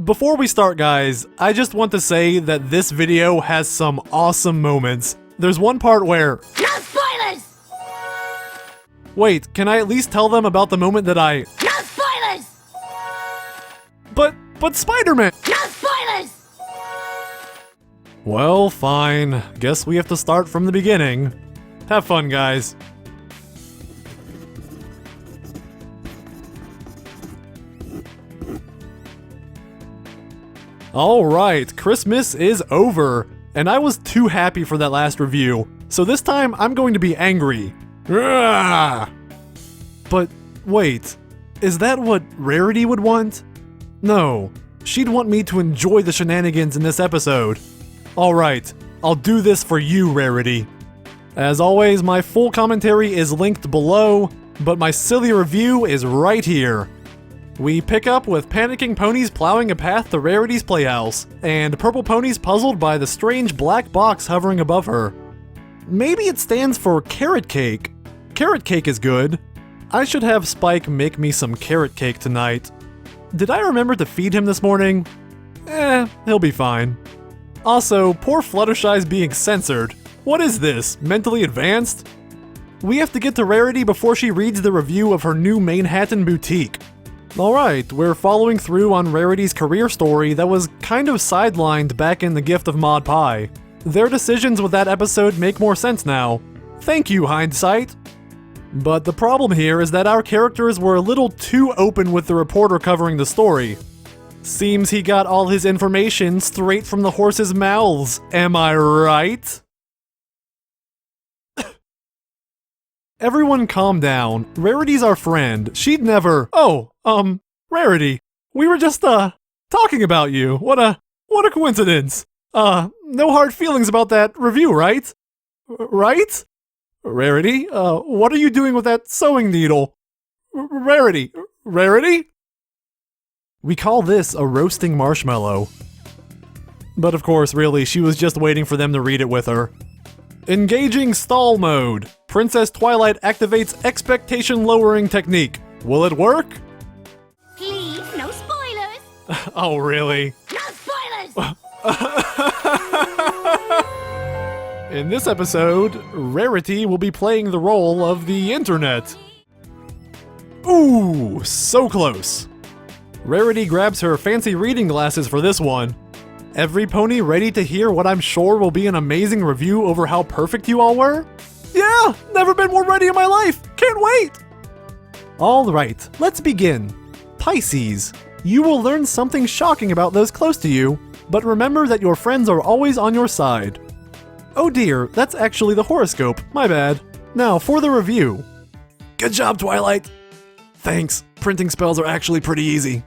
Before we start, guys, I just want to say that this video has some awesome moments. There's one part where... No spoilers! Wait, can I at least tell them about the moment that I... No spoilers! But Spider-Man! No spoilers! Well, fine. Guess we have to start from the beginning. Have fun, guys. Alright, Christmas is over, and I was too happy for that last review, so this time I'm going to be angry. But wait, is that what Rarity would want? No, she'd want me to enjoy the shenanigans in this episode. Alright, I'll do this for you, Rarity. As always, my full commentary is linked below, but my silly review is right here. We pick up with panicking ponies plowing a path to Rarity's playhouse, and purple ponies puzzled by the strange black box hovering above her. Maybe it stands for carrot cake. Carrot cake is good. I should have Spike make me some carrot cake tonight. Did I remember to feed him this morning? He'll be fine. Also, poor Fluttershy's being censored. What is this, mentally advanced? We have to get to Rarity before she reads the review of her new Manehattan boutique. Alright, we're following through on Rarity's career story that was kind of sidelined back in The Gift of Mod Pie. Their decisions with that episode make more sense now. Thank you, hindsight! But the problem here is that our characters were a little too open with the reporter covering the story. Seems he got all his information straight from the horses' mouths, am I right? Everyone calm down. Rarity's our friend. She'd never... Rarity. We were just, talking about you. What a coincidence. No hard feelings about that review, right? Right? Rarity, what are you doing with that sewing needle? Rarity? We call this a roasting marshmallow. But of course, really, she was just waiting for them to read it with her. Engaging stall mode. Princess Twilight activates expectation-lowering technique. Will it work? Please, no spoilers! Oh, really? No spoilers! In this episode, Rarity will be playing the role of the internet. Ooh, so close. Rarity grabs her fancy reading glasses for this one. Every pony ready to hear what I'm sure will be an amazing review over how perfect you all were? Yeah, never been more ready in my life. Can't wait. Alright, let's begin. Pisces, you will learn something shocking about those close to you, but remember that your friends are always on your side. Oh dear, that's actually the horoscope, my bad. Now for the review. Good job, Twilight. Thanks, printing spells are actually pretty easy.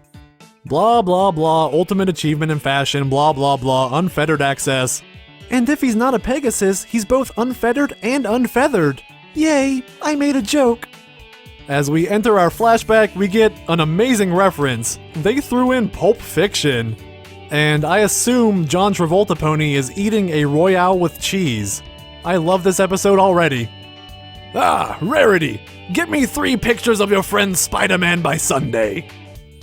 Blah blah blah, ultimate achievement in fashion, blah blah blah, unfettered access. And if he's not a Pegasus, he's both unfettered and unfeathered. Yay, I made a joke. As we enter our flashback, we get an amazing reference. They threw in Pulp Fiction. And I assume John Travolta Pony is eating a Royale with cheese. I love this episode already. Ah, Rarity, get me 3 pictures of your friend Spider-Man by Sunday.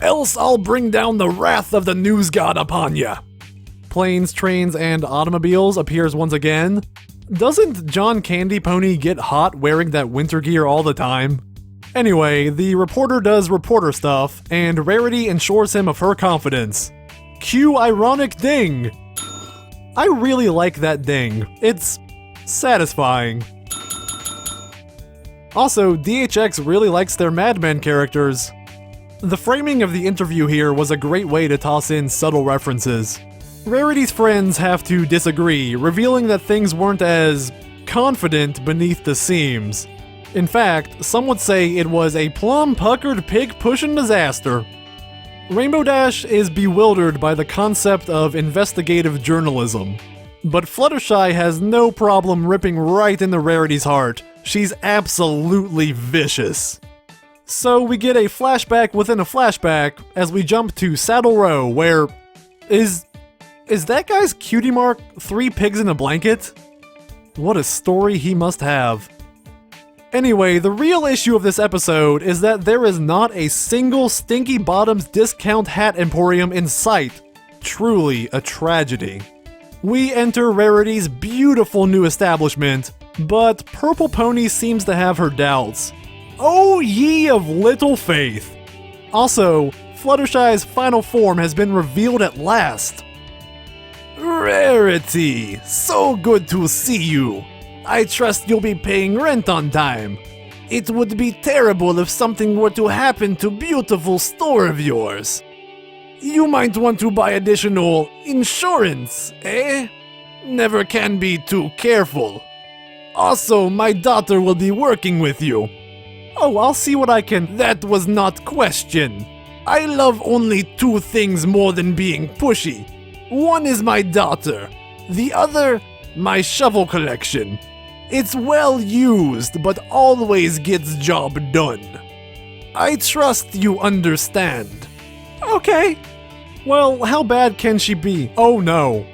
Else I'll bring down the wrath of the news god upon ya. Planes, trains, and automobiles appears once again. Doesn't John Candy Pony get hot wearing that winter gear all the time? Anyway, the reporter does reporter stuff, and Rarity ensures him of her confidence. Cue ironic ding! I really like that ding. It's satisfying. Also, DHX really likes their Mad Men characters. The framing of the interview here was a great way to toss in subtle references. Rarity's friends have to disagree, revealing that things weren't as confident beneath the seams. In fact, some would say it was a plum-puckered pig-pushing disaster. Rainbow Dash is bewildered by the concept of investigative journalism. But Fluttershy has no problem ripping right into Rarity's heart. She's absolutely vicious. So we get a flashback within a flashback as we jump to Saddle Row, where... Is that guy's cutie mark 3 pigs in a blanket? What a story he must have. Anyway, the real issue of this episode is that there is not a single Stinky Bottoms discount hat emporium in sight. Truly a tragedy. We enter Rarity's beautiful new establishment, but Purple Pony seems to have her doubts. Oh ye of little faith! Also, Fluttershy's final form has been revealed at last. Rarity, so good to see you. I trust you'll be paying rent on time. It would be terrible if something were to happen to beautiful store of yours. You might want to buy additional insurance, eh? Never can be too careful. Also, my daughter will be working with you. Oh, I'll see what I can. That was not question. I love only two things more than being pushy. One is my daughter. The other, my shovel collection. It's well used, but always gets job done. I trust you understand. Okay. Well, how bad can she be? Oh no.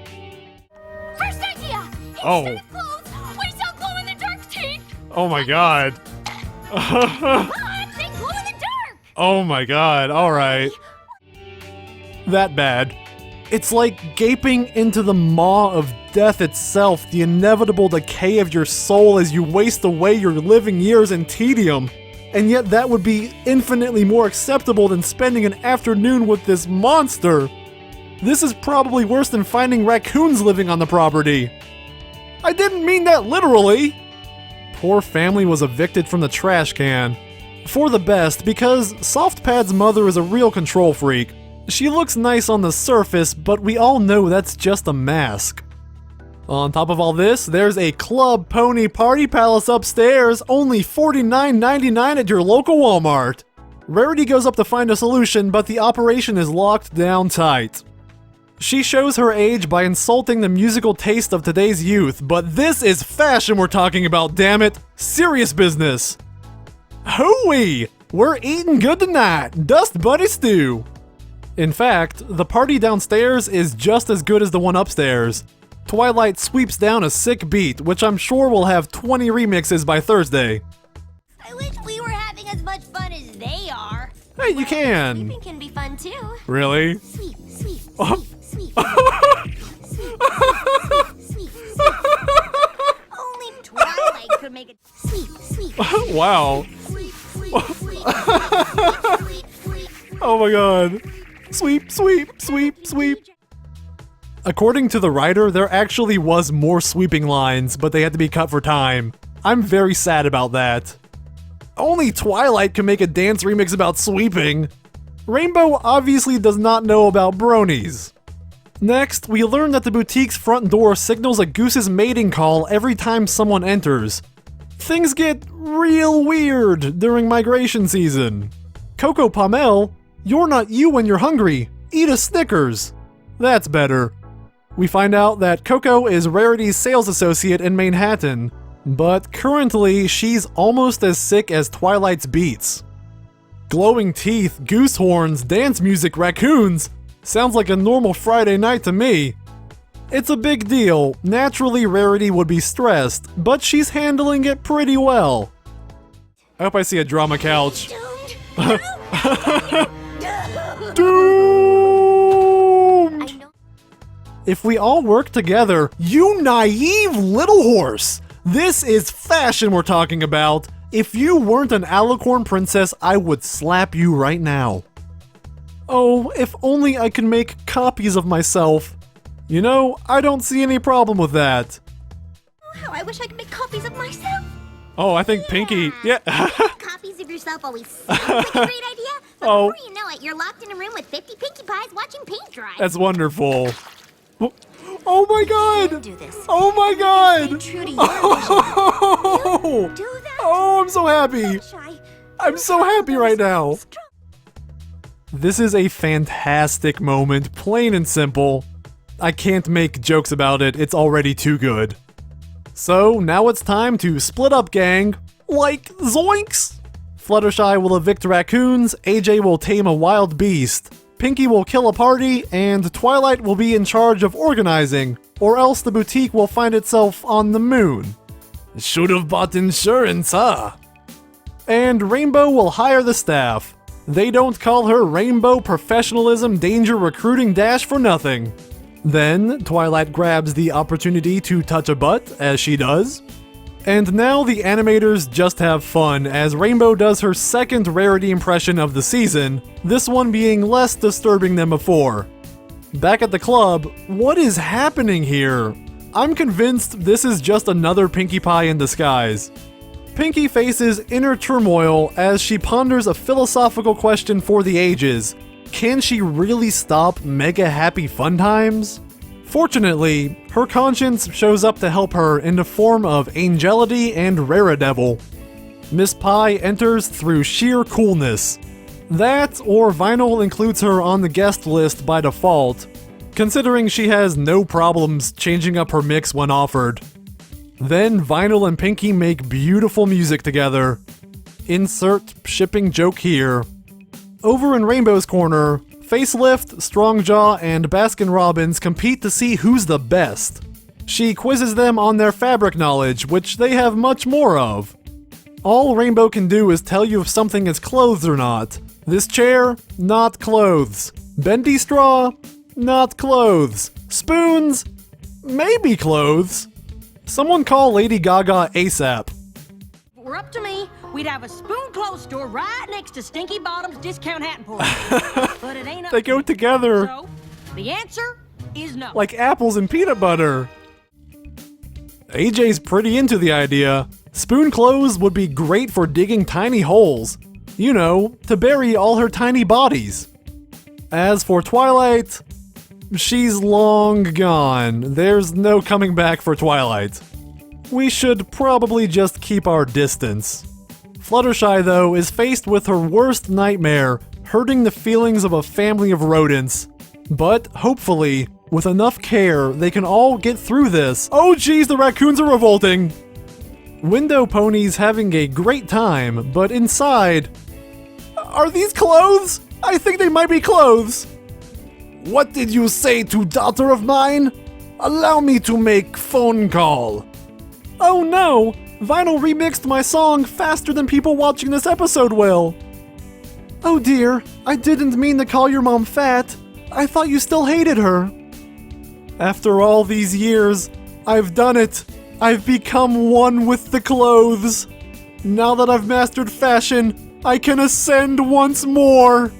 First idea! Oh. Instead of clothes, we sell glow-in-the-dark tape! Oh my god. Come on, say glow-in-the-dark! Oh my god, alright. That bad. It's like gaping into the maw of death itself, the inevitable decay of your soul as you waste away your living years in tedium. And yet that would be infinitely more acceptable than spending an afternoon with this monster. This is probably worse than finding raccoons living on the property. I didn't mean that literally. Poor family was evicted from the trash can. For the best, because Softpad's mother is a real control freak. She looks nice on the surface, but we all know that's just a mask. On top of all this, there's a Club Pony Party Palace upstairs, only $49.99 at your local Walmart. Rarity goes up to find a solution, but the operation is locked down tight. She shows her age by insulting the musical taste of today's youth, but this is fashion we're talking about, damn it! Serious business! Hooey! We're eating good tonight! Dust Buddy Stew! In fact, the party downstairs is just as good as the one upstairs. Twilight sweeps down a sick beat, which I'm sure will have 20 remixes by Thursday. I wish we were having as much fun as they are. Hey, you can! Sleeping can be fun too. Really? Sweep, sweep, Oh. sweep, sweep, sweep, sweep, sweep. Only Twilight could make it sweep, sweep. Wow. Sweep, sweep, sweep, sweep, sweep. Oh my god. Sweep, sweep, sweep, sweep. According to the writer, there actually was more sweeping lines, but they had to be cut for time. I'm very sad about that. Only Twilight can make a dance remix about sweeping. Rainbow obviously does not know about bronies. Next, we learn that the boutique's front door signals a goose's mating call every time someone enters. Things get real weird during migration season. Coco Pomel, you're not you when you're hungry. Eat a Snickers. That's better. We find out that Coco is Rarity's sales associate in Manehattan, but currently she's almost as sick as Twilight's beats. Glowing teeth, goose horns, dance music, raccoons. Sounds like a normal Friday night to me. It's a big deal. Naturally, Rarity would be stressed, but she's handling it pretty well. I hope I see a drama couch. Doomed! If we all work together, you naive little horse! This is fashion we're talking about. If you weren't an alicorn princess, I would slap you right now. Oh, if only I could make copies of myself. You know, I don't see any problem with that. Oh, I wish I could make copies of myself. Oh, I think Pinky, yeah. Copies of yourself always sounds like a great idea, but Oh. before you know it, you're locked in a room with 50 Pinkie Pies watching paint dry. That's wonderful. Oh my god! Do this. Oh my god! Stay true to your Oh! Do that. Oh, I'm so happy! Shy. I'm so happy right now! This is a fantastic moment, plain and simple. I can't make jokes about it, it's already too good. So, now it's time to split up, gang. Like, zoinks! Fluttershy will evict raccoons, AJ will tame a wild beast, Pinky will kill a party, and Twilight will be in charge of organizing, or else the boutique will find itself on the moon. Should've bought insurance, huh? And Rainbow will hire the staff. They don't call her Rainbow Professionalism Danger Recruiting Dash for nothing. Then, Twilight grabs the opportunity to touch a butt, as she does. And now the animators just have fun as Rainbow does her second Rarity impression of the season, this one being less disturbing than before. Back at the club, what is happening here? I'm convinced this is just another Pinkie Pie in disguise. Pinkie faces inner turmoil as she ponders a philosophical question for the ages. Can she really stop mega happy fun times? Fortunately, her conscience shows up to help her in the form of Angelity and Raredevil. Miss Pie enters through sheer coolness. That, or Vinyl includes her on the guest list by default, considering she has no problems changing up her mix when offered. Then Vinyl and Pinkie make beautiful music together. Insert shipping joke here. Over in Rainbow's corner, Facelift, Strongjaw, and Baskin-Robbins compete to see who's the best. She quizzes them on their fabric knowledge, which they have much more of. All Rainbow can do is tell you if something is clothes or not. This chair, not clothes. Bendy straw, not clothes. Spoons, maybe clothes. Someone call Lady Gaga ASAP. If it were up to me, we'd have a spoon clothes store right next to Stinky Bottom's discount hat emporium. But it ain't up They go together. So, the answer is no. Like apples and peanut butter. AJ's pretty into the idea. Spoon clothes would be great for digging tiny holes. You know, to bury all her tiny bodies. As for Twilight, she's long gone. There's no coming back for Twilight. We should probably just keep our distance. Fluttershy, though, is faced with her worst nightmare, hurting the feelings of a family of rodents. But, hopefully, with enough care, they can all get through this. Oh geez, the raccoons are revolting! Window Pony's having a great time, but inside... Are these clothes? I think they might be clothes. What did you say to daughter of mine? Allow me to make phone call. Oh no! Vinyl remixed my song faster than people watching this episode will. Oh dear, I didn't mean to call your mom fat. I thought you still hated her. After all these years, I've done it. I've become one with the clothes. Now that I've mastered fashion, I can ascend once more.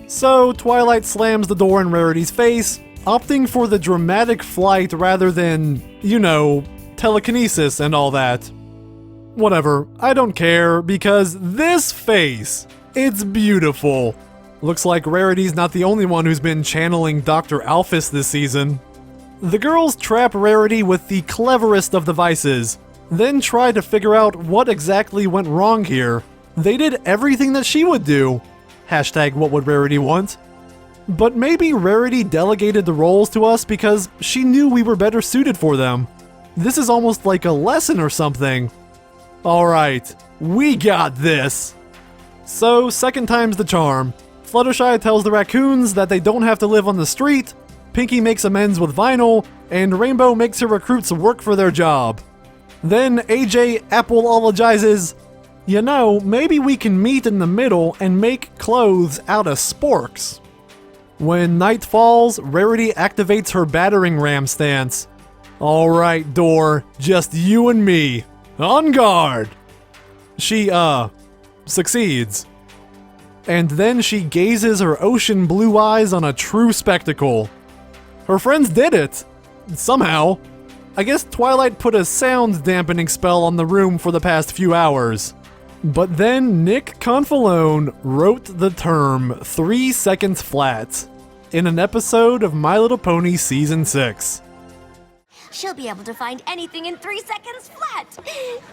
So, Twilight slams the door in Rarity's face, opting for the dramatic flight rather than, you know, telekinesis and all that. Whatever, I don't care, because this face, it's beautiful. Looks like Rarity's not the only one who's been channeling Dr. Alphys this season. The girls trap Rarity with the cleverest of devices, then try to figure out what exactly went wrong here. They did everything that she would do. Hashtag what would Rarity want? But maybe Rarity delegated the roles to us because she knew we were better suited for them. This is almost like a lesson or something. Alright, we got this! So, second time's the charm. Fluttershy tells the raccoons that they don't have to live on the street, Pinkie makes amends with Vinyl, and Rainbow makes her recruits work for their job. Then AJ apologizes. You know, maybe we can meet in the middle and make clothes out of sporks. When night falls, Rarity activates her battering ram stance. Alright, door, just you and me. On guard! She, succeeds. And then she gazes her ocean blue eyes on a true spectacle. Her friends did it! Somehow. I guess Twilight put a sound dampening spell on the room for the past few hours. But then Nick Confalone wrote the term 3 seconds flat in an episode of My Little Pony Season 6. She'll be able to find anything in 3 seconds flat.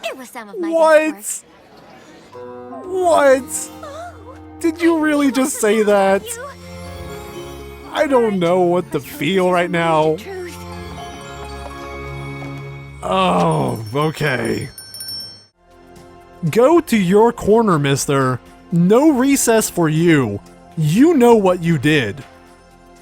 It was some of my What? What? Did you really just say that? I don't know what to feel right now. Oh, okay. Go to your corner, mister. No recess for you. You know what you did.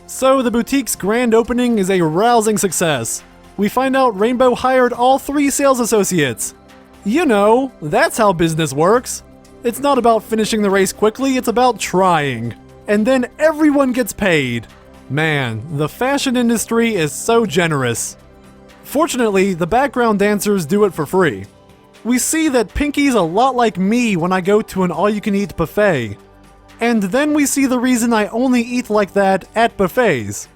So the boutique's grand opening is a rousing success. We find out Rainbow hired all 3 sales associates. You know, that's how business works. It's not about finishing the race quickly, it's about trying. And then everyone gets paid. Man, the fashion industry is so generous. Fortunately, the background dancers do it for free. We see that Pinky's a lot like me when I go to an all-you-can-eat buffet. And then we see the reason I only eat like that at buffets.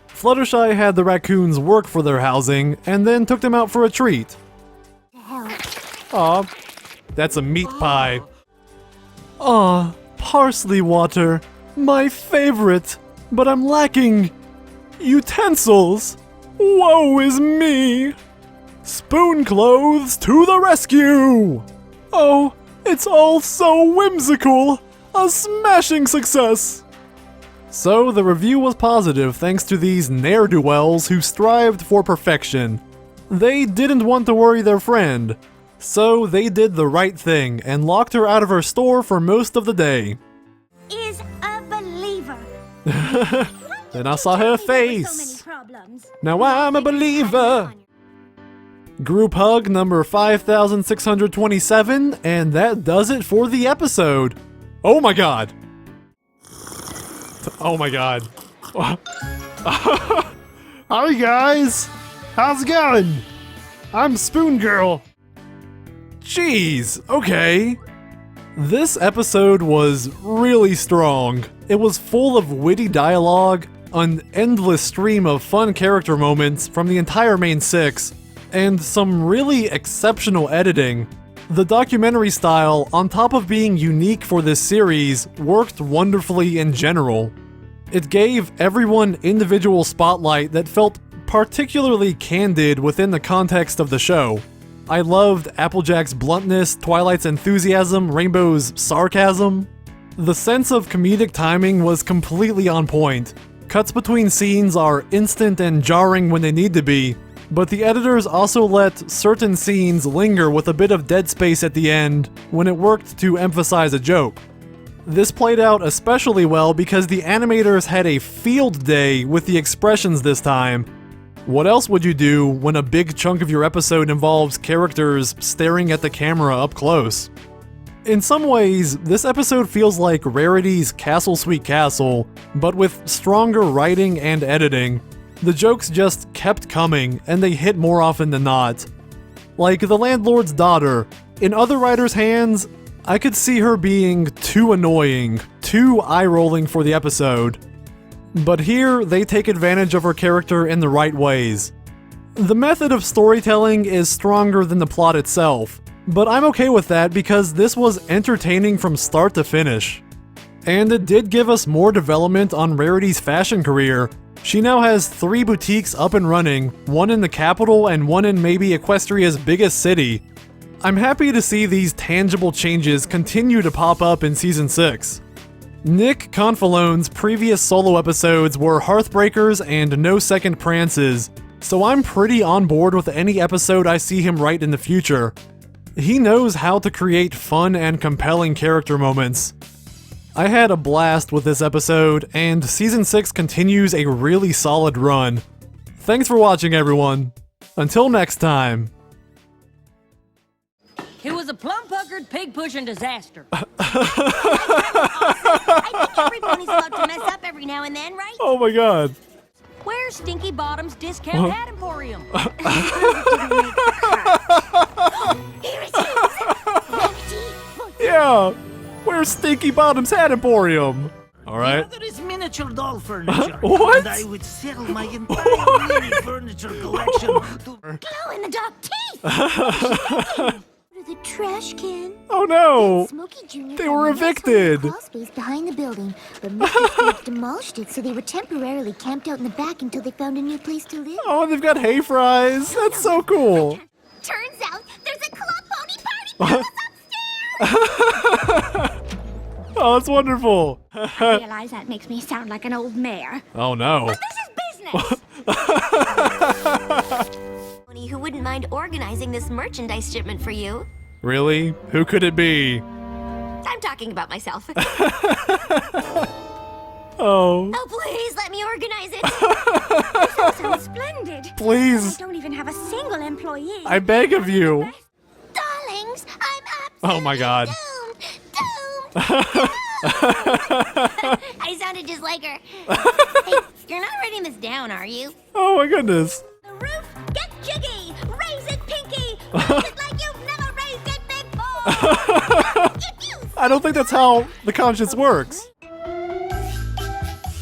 Fluttershy had the raccoons work for their housing, and then took them out for a treat. Aw, that's a meat pie. Aw, parsley water, my favorite, but I'm lacking utensils. Woe is me! Spoon Clothes to the rescue! Oh, it's all so whimsical! A smashing success! So the review was positive thanks to these ne'er-do-wells who strived for perfection. They didn't want to worry their friend, so they did the right thing and locked her out of her store for most of the day. Is a believer. Then I saw her face. Now I'm a believer. Group hug number 5627, and that does it for the episode. Oh my god. Oh my god. Hi guys! How's it going? I'm Spoon Girl. Jeez, okay. This episode was really strong. It was full of witty dialogue, an endless stream of fun character moments from the entire main six, and some really exceptional editing. The documentary style, on top of being unique for this series, worked wonderfully in general. It gave everyone individual spotlight that felt particularly candid within the context of the show. I loved Applejack's bluntness, Twilight's enthusiasm, Rainbow's sarcasm. The sense of comedic timing was completely on point. Cuts between scenes are instant and jarring when they need to be, but the editors also let certain scenes linger with a bit of dead space at the end when it worked to emphasize a joke. This played out especially well because the animators had a field day with the expressions this time. What else would you do when a big chunk of your episode involves characters staring at the camera up close? In some ways, this episode feels like Rarity's Castle Sweet Castle, but with stronger writing and editing. The jokes just kept coming, and they hit more often than not. Like the landlord's daughter. In other writers' hands, I could see her being too annoying, too eye-rolling for the episode. But here, they take advantage of her character in the right ways. The method of storytelling is stronger than the plot itself, but I'm okay with that because this was entertaining from start to finish. And it did give us more development on Rarity's fashion career. She now has 3 boutiques up and running, one in the capital and one in maybe Equestria's biggest city. I'm happy to see these tangible changes continue to pop up in Season 6. Nick Confalone's previous solo episodes were Hearthbreakers and No Second Prances, so I'm pretty on board with any episode I see him write in the future. He knows how to create fun and compelling character moments. I had a blast with this episode, and Season 6 continues a really solid run. Thanks for watching, everyone. Until next time. It was a plum-puckered, pig-pushing disaster. I think every pony's allowed to mess up every now and then, right? Oh my god. Where's Stinky Bottom's Discount Hat Emporium? Here it is. Yeah. Where's Stinky Bottom's Hat Emporium? Alright. There is miniature doll furniture. What? And I would sell my entire mini furniture collection to... Glow in the dark teeth. The trash can. Oh no. Smokey Jr. They were evicted. Crawl space behind the building, but Mr. Steve demolished it, so they were temporarily camped out in the back until they found a new place to live. Oh, they've got hay fries. That's so cool. Turns out there's a club pony party upstairs. Oh, that's wonderful. I realize that makes me sound like an old mare. Oh no. But this is business. Pony who wouldn't mind organizing this merchandise shipment for you. Really? Who could it be? I'm talking about myself. Oh. Oh, please let me organize it. Sounds splendid. Please. I don't even have a single employee. I beg of you. Darlings, I'm absolutely Oh my god. doomed. I sounded just like her. Hey, you're not writing this down, are you? Oh my goodness. The roof, get jiggy, raise it pinky, raise it like you've never raised it before. If you I don't think that's how the conscience works.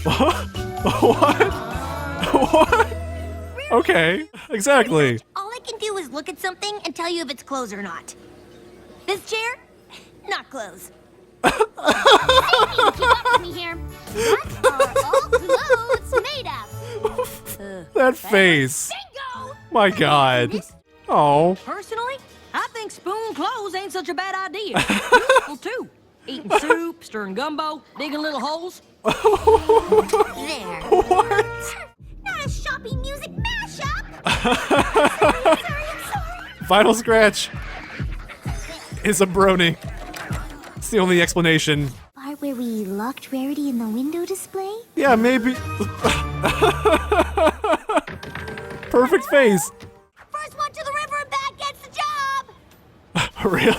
What? What? Okay, exactly. all I can do is look at something and tell you if it's clothes or not. This chair, not clothes. Keep up with me here. What are all clothes made of? That face. Bingo! My God. Oh. Personally, I think spoon clothes ain't such a bad idea. Useful too. Eating soup, stirring gumbo, digging little holes. There. What? Not a shopping music mashup. sorry. Final Scratch is a brony. It's the only explanation. Part where we locked Rarity in the window display? Yeah, maybe. Perfect face. First one to the river and back gets the job. Really?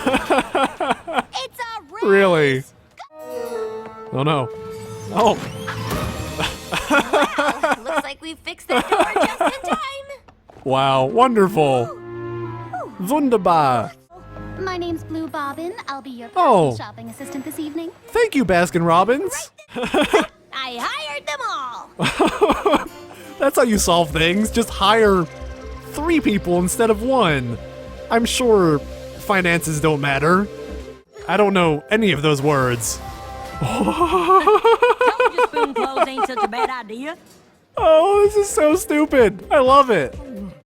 It's a race. Really? Oh no. Oh. Looks like we fixed that door just in time. Wow. Wonderful. Wunderbar. My name's Blue Bobbin. I'll be your Oh. personal shopping assistant this evening. Thank you, Baskin Robbins. I hired them all. That's how you solve things. Just hire 3 people instead of 1. I'm sure finances don't matter. I don't know any of those words. Told you spoon clothes ain't such a bad idea. Oh, this is so stupid. I love it.